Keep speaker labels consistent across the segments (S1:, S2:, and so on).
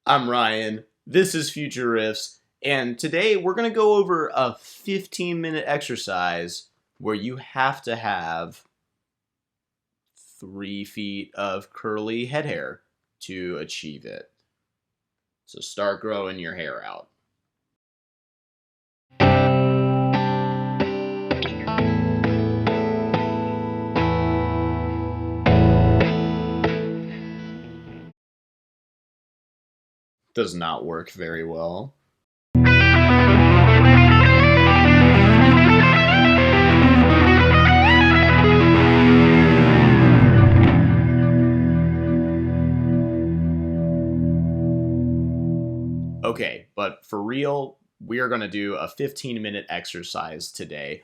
S1: I'm Ryan. This is Future Riffs, and today we're going to go over a 15-minute exercise where you have to have 3 feet of curly head hair to achieve it. So start growing your hair out. Does not work very well. Okay, but for real, we are going to do a 15-minute exercise today.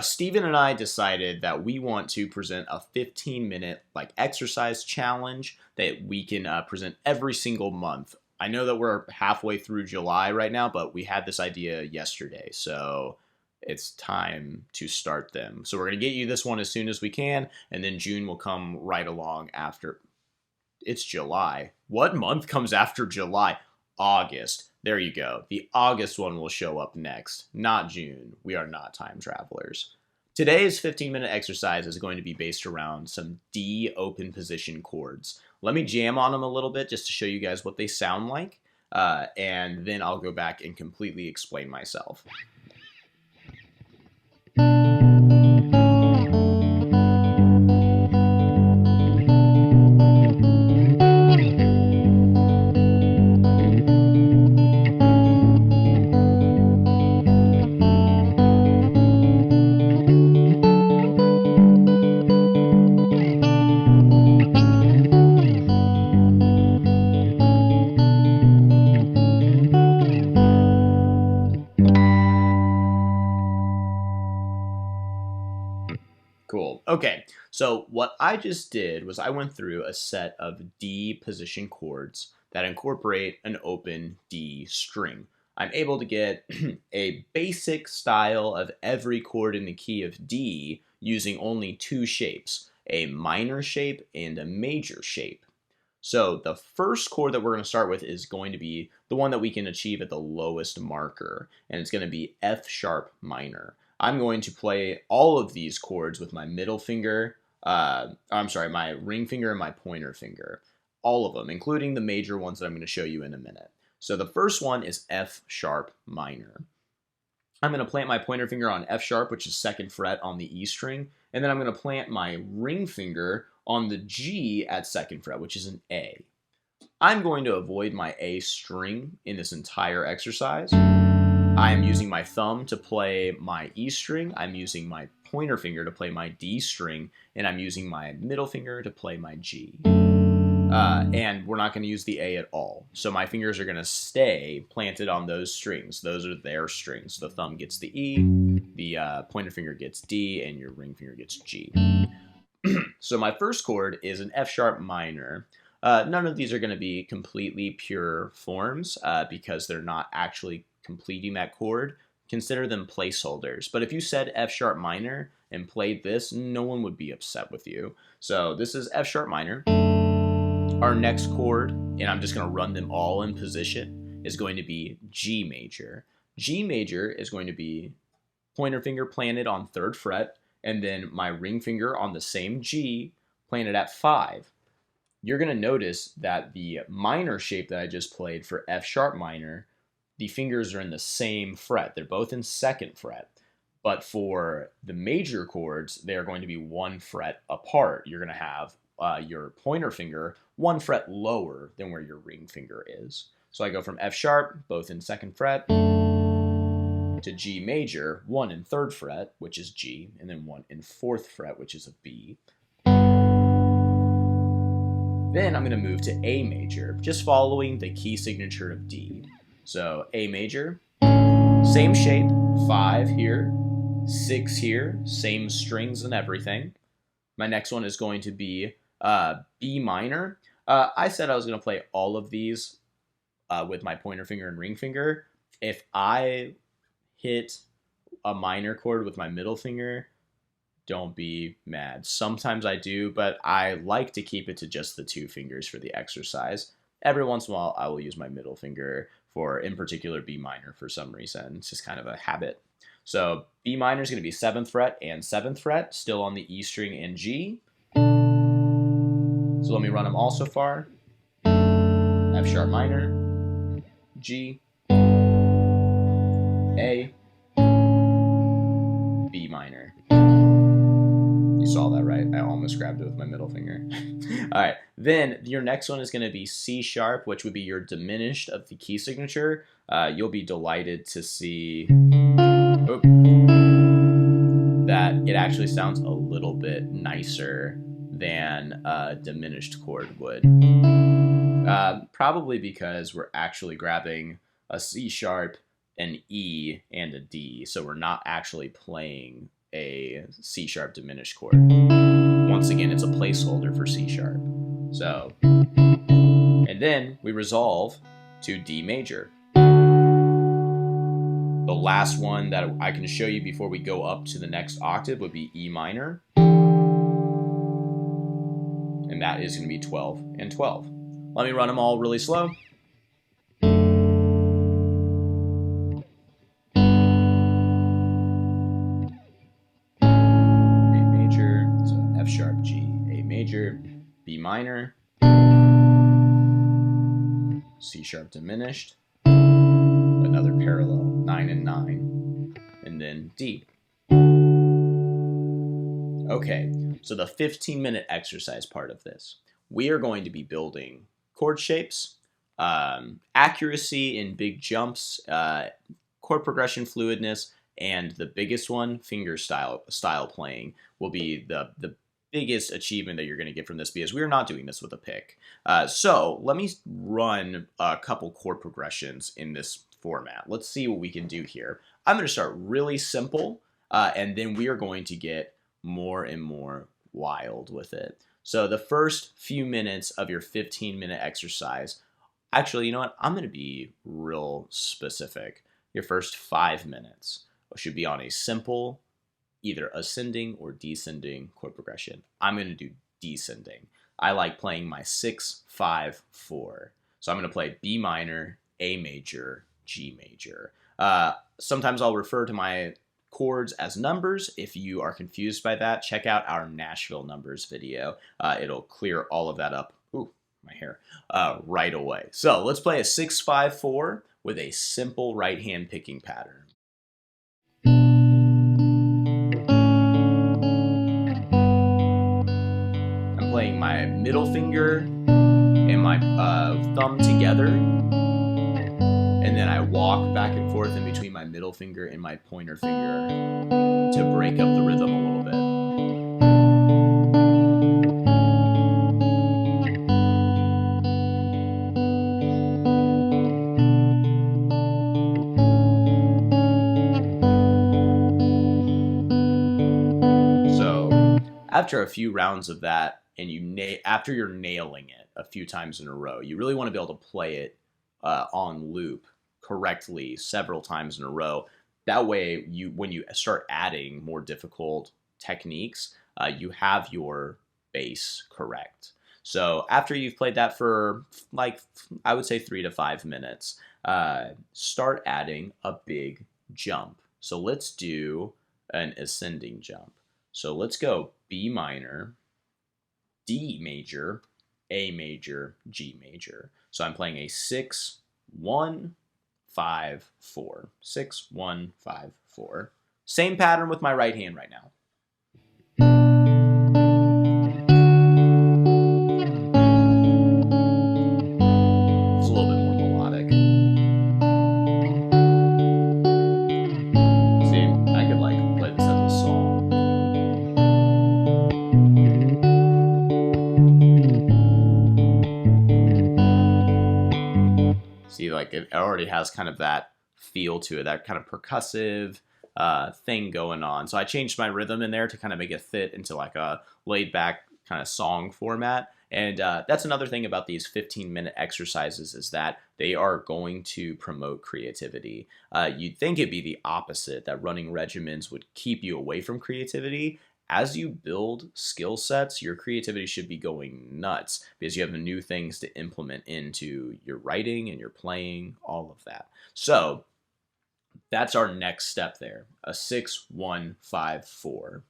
S1: Steven and I decided that we want to present a 15-minute exercise challenge that we can present every single month. I know that we're halfway through July right now, but we had this idea yesterday, so it's time to start them. So we're going to get you this one as soon as we can, and then June will come right along after. It's July. What month comes after July? August. There you go. The August one will show up next, not June. We are not time travelers. Today's 15-minute exercise is going to be based around some D open position chords. Let me jam on them a little bit just to show you guys what they sound like, and then I'll go back and completely explain myself. Cool. Okay, so what I just did was I went through a set of D position chords that incorporate an open D string. I'm able to get a basic style of every chord in the key of D using only two shapes, a minor shape and a major shape. So the first chord that we're going to start with is going to be the one that we can achieve at the lowest marker, and it's going to be F sharp minor. I'm going to play all of these chords with my middle finger, my ring finger and my pointer finger. All of them, including the major ones that I'm going to show you in a minute. So the first one is F sharp minor. I'm going to plant my pointer finger on F sharp, which is 2nd fret on the E string, and then I'm going to plant my ring finger on the G at 2nd fret, which is an A. I'm going to avoid my A string in this entire exercise. I am using my thumb to play my E string, I'm using my pointer finger to play my D string, and I'm using my middle finger to play my G. And we're not going to use the A at all. So my fingers are going to stay planted on those strings. Those are their strings. The thumb gets the E, the pointer finger gets D, and your ring finger gets G. So my first chord is an F sharp minor. None of these are going to be completely pure forms because they're not actually completing that chord. Consider them placeholders. But if you said F sharp minor and played this, no one would be upset with you. So this is F sharp minor. Our next chord, and I'm just going to run them all in position, is going to be G major. G major is going to be pointer finger planted on 3rd fret, and then my ring finger on the same G planted at 5. You're going to notice that the minor shape that I just played for F sharp minor, the fingers are in the same fret. They're both in 2nd fret. But for the major chords, they're going to be 1 fret apart. You're going to have your pointer finger 1 fret lower than where your ring finger is. So I go from F sharp, both in 2nd fret, to G major, 1 in 3rd fret, which is G, and then 1 in 4th fret, which is a B. Then I'm going to move to A major, just following the key signature of D. So A major, same shape, 5 here, 6 here, same strings and everything. My next one is going to be B minor. I said I was going to play all of these with my pointer finger and ring finger. If I hit a minor chord with my middle finger, don't be mad. Sometimes I do, but I like to keep it to just the 2 fingers for the exercise. every once in a while I will use my middle finger for, in particular, B minor for some reason. It's just kind of a habit. So B minor is going to be 7th fret and 7th fret, still on the E string and G. So let me run them all so far. F sharp minor, G, A, B minor. You saw that, right? I almost grabbed it with my middle finger. All right, then your next one is going to be C sharp, which would be your diminished of the key signature. You'll be delighted to see that it actually sounds a little bit nicer than a diminished chord would. Probably because we're actually grabbing a C sharp, an E, and a D, so we're not actually playing a C sharp diminished chord. Once again, it's a placeholder for C sharp. So, and then we resolve to D major. The last one that I can show you before we go up to the next octave would be E minor. And that is going to be 12 and 12. Let me run them all really slow. A major, so F sharp, G, A major, B minor, C sharp diminished, another parallel, 9 and 9, and then D. Okay, so the 15-minute exercise part of this, we are going to be building chord shapes, accuracy in big jumps, chord progression fluidness, and the biggest one, finger style playing, will be the biggest achievement that you're going to get from this, because we're not doing this with a pick. So let me run a couple chord progressions in this format. Let's see what we can do here. I'm going to start really simple, and then we are going to get more and more wild with it. So the first few minutes of your 15-minute exercise, actually, you know what? I'm going to be real specific. Your first 5 minutes should be on a simple, either ascending or descending chord progression. I'm going to do descending. I like playing my 6, 5, 4. So I'm going to play B minor, A major, G major. Sometimes I'll refer to my chords as numbers. If you are confused by that, check out our Nashville numbers video. It'll clear all of that up. Ooh, my hair. Right away. So let's play a 6, 5, 4 with a simple right hand picking pattern. I'm playing my middle finger and my thumb together, and then I walk back and forth in between my middle finger and my pointer finger to break up the rhythm a little bit. So after a few rounds of that, and after you're nailing it a few times in a row, you really want to be able to play it on loop correctly several times in a row. That way, when you start adding more difficult techniques, you have your base correct. So after you've played that for, like, I would say 3 to 5 minutes, start adding a big jump. So let's do an ascending jump. So let's go B minor, D major, A major, G major. So I'm playing a 6, 1, 5, 4. 6, 1, 5, 4. Same pattern with my right hand right now. It's a little bit more melodic. See, I could like play this as a song. See, like it already has kind of that feel to it, that kind of percussive thing going on. So I changed my rhythm in there to kind of make it fit into like a laid back kind of song format. And that's another thing about these 15-minute exercises, is that they are going to promote creativity. You'd think it'd be the opposite, that running regimens would keep you away from creativity. as you build skill sets, your creativity should be going nuts because you have new things to implement into your writing and your playing, all of that. So that's our next step there, a 6-1-5-4.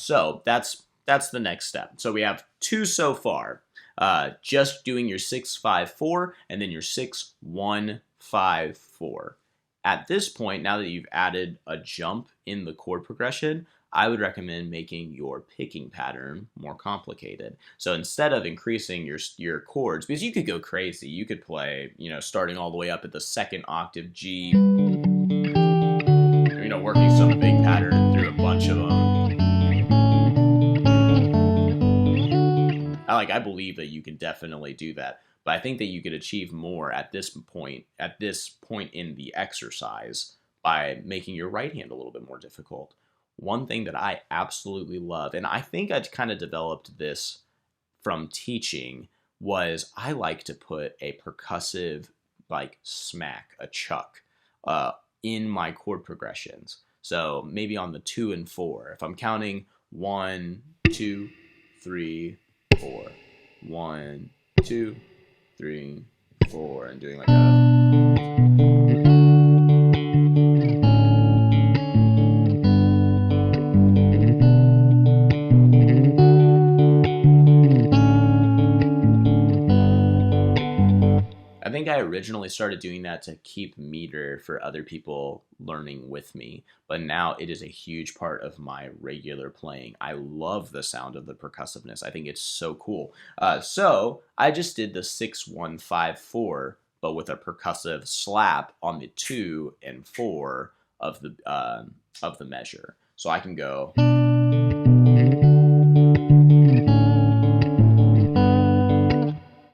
S1: So that's the next step. So we have two so far. Just doing your 6-5-4 and then your 6-1-5-4. At this point, now that you've added a jump in the chord progression, I would recommend making your picking pattern more complicated. So instead of increasing your chords, because you could go crazy, you could play, starting all the way up at the second octave G, working some big pattern through a bunch of them. I believe that you can definitely do that, but I think that you could achieve more at this point in the exercise by making your right hand a little bit more difficult. One thing that I absolutely love, and I think I kind of developed this from teaching, was I like to put a percussive smack, a chuck, in my chord progressions. So maybe on the 2 and 4, if I'm counting 1, 2, 3, 4, 1, 2, 3, 4, and doing like I think I originally started doing that to keep meter for other people learning with me, but now it is a huge part of my regular playing. I love the sound of the percussiveness. I think it's so cool. So I just did the 6-1-5-4, but with a percussive slap on the 2 and 4 of the measure. So I can go.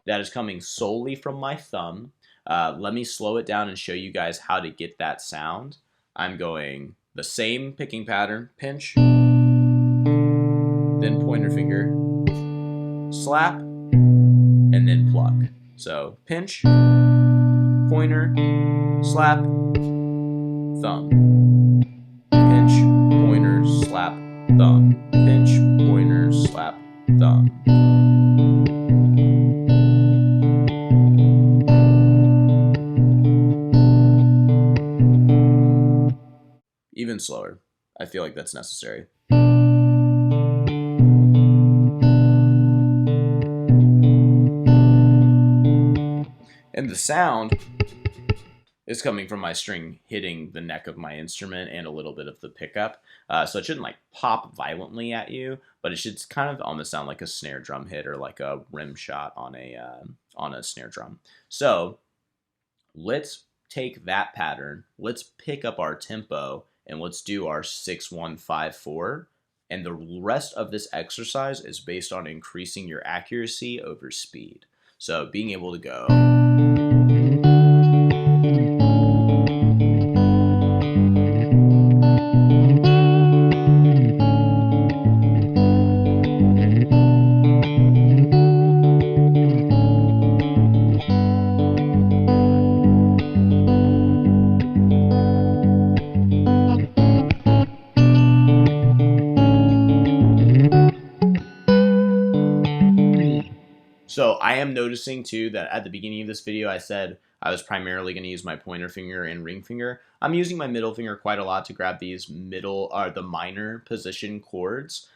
S1: That is coming solely from my thumb. Let me slow it down and show you guys how to get that sound. I'm going the same picking pattern, pinch, then pointer finger, slap, and then pluck. So pinch, pointer, slap, thumb. Pinch, pointer, slap, thumb. Pinch, pointer, slap, thumb. Even slower. I feel like that's necessary. And the sound is coming from my string hitting the neck of my instrument and a little bit of the pickup. So it shouldn't pop violently at you, but it should kind of almost sound like a snare drum hit or like a rim shot on a snare drum. So let's take that pattern, let's pick up our tempo, and let's do our 6-1-5-4. And the rest of this exercise is based on increasing your accuracy over speed. So being able to go. So I am noticing too that at the beginning of this video I said I was primarily going to use my pointer finger and ring finger. I'm using my middle finger quite a lot to grab these the minor position chords.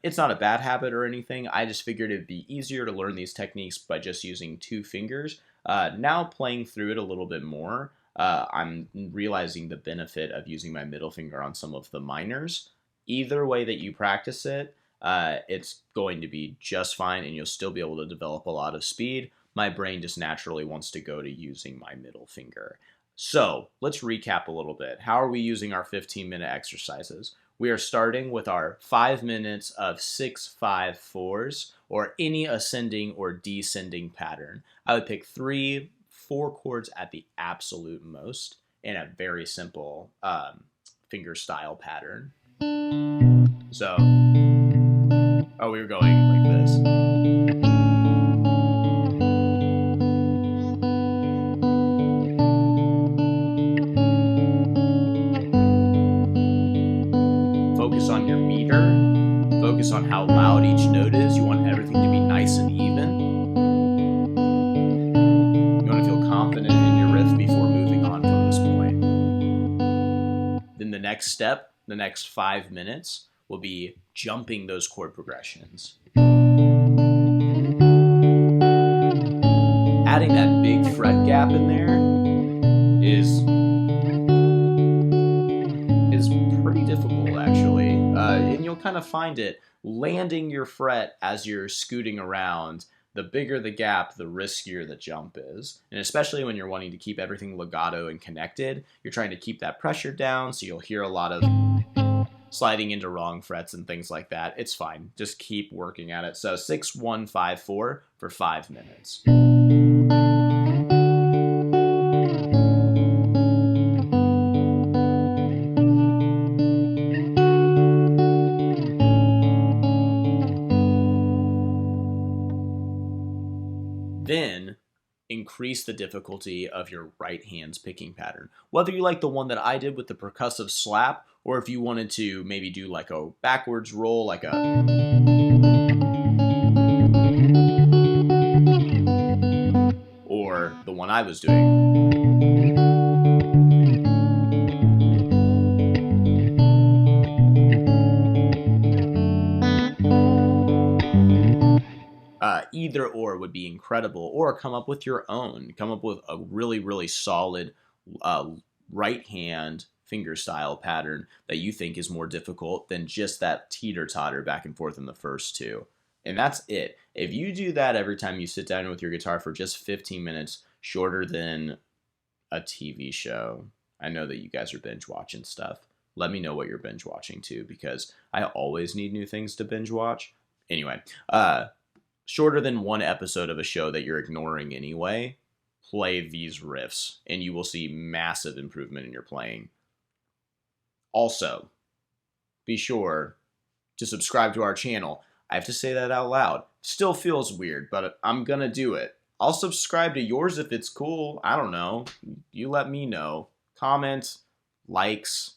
S1: It's not a bad habit or anything. I just figured it'd be easier to learn these techniques by just using 2 fingers. Now playing through it a little bit more, I'm realizing the benefit of using my middle finger on some of the minors. Either way that you practice it, it's going to be just fine and you'll still be able to develop a lot of speed. My brain just naturally wants to go to using my middle finger. So let's recap a little bit. How are we using our 15-minute exercises? We are starting with our 5 minutes of 6-5-4s or any ascending or descending pattern. I would pick 3-4 chords at the absolute most in a very simple finger style pattern. So, oh, we were going like this. Focus on your meter. Focus on how loud each note is. You want everything to be nice and even. You want to feel confident in your riff before moving on from this point. Then the next step, the next 5 minutes, will be jumping those chord progressions. Adding that big fret gap in there is pretty difficult, actually. And you'll kind of find it landing your fret as you're scooting around. The bigger the gap, the riskier the jump is. And especially when you're wanting to keep everything legato and connected, you're trying to keep that pressure down, so you'll hear a lot of sliding into wrong frets and things like that. It's fine. Just keep working at it. So 6, 1, 5, 4 for 5 minutes. Then increase the difficulty of your right hand's picking pattern. Whether you like the one that I did with the percussive slap, or if you wanted to maybe do like a backwards roll, like a... or the one I was doing. Either or would be incredible, or come up with your own. Come up with a really, really solid right hand finger style pattern that you think is more difficult than just that teeter-totter back and forth in the first two. And that's it. If you do that every time you sit down with your guitar for just 15 minutes, shorter than a TV show. I know that you guys are binge watching stuff. Let me know what you're binge watching too, because I always need new things to binge watch. Anyway, shorter than one episode of a show that you're ignoring anyway, play these riffs and you will see massive improvement in your playing. Also, be sure to subscribe to our channel. I have to say that out loud. Still feels weird, but I'm gonna do it. I'll subscribe to yours if it's cool. I don't know. You let me know. Comments, likes,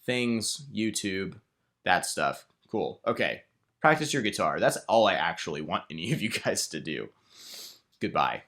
S1: things, YouTube, that stuff. Cool. Okay. Practice your guitar. That's all I actually want any of you guys to do. Goodbye.